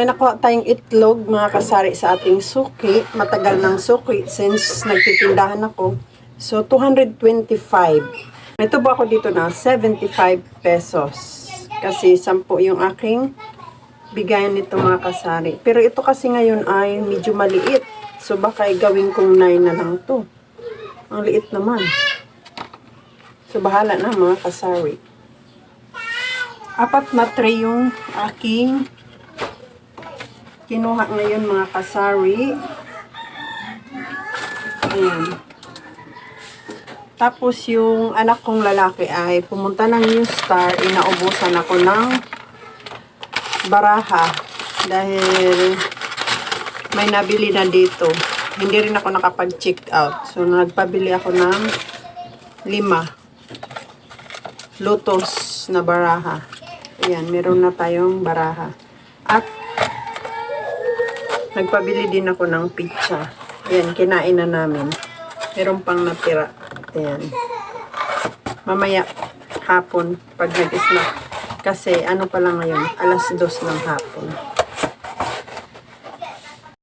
May nakuha tayong itlog mga kasari sa ating suki. Matagal ng suki since nagtitindahan ako. So, 225. Ito ba ako dito na 75 pesos. Kasi 10 yung aking bigayan nito mga kasari. Pero ito kasi ngayon ay medyo maliit. So, baka gawin kong 9 na lang to. Ang liit naman. So, bahala na mga kasari. 4 na tray yung aking kinuha ngayon mga kasari. Ayan. Tapos yung anak kong lalaki ay pumunta ng New Star. Inaubusan ako ng baraha. Dahil may nabili na dito. Hindi rin ako nakapag-check out. So nagpabili ako ng 5 Lotus na baraha. Ayan, meron na tayong baraha. At nagpabili din ako ng pizza. Ayan, kinain na namin. Meron pang natira. Ayan. Mamaya, hapon, pag nag-snack. Kasi, ano pa lang ngayon, 2:00 ng hapon.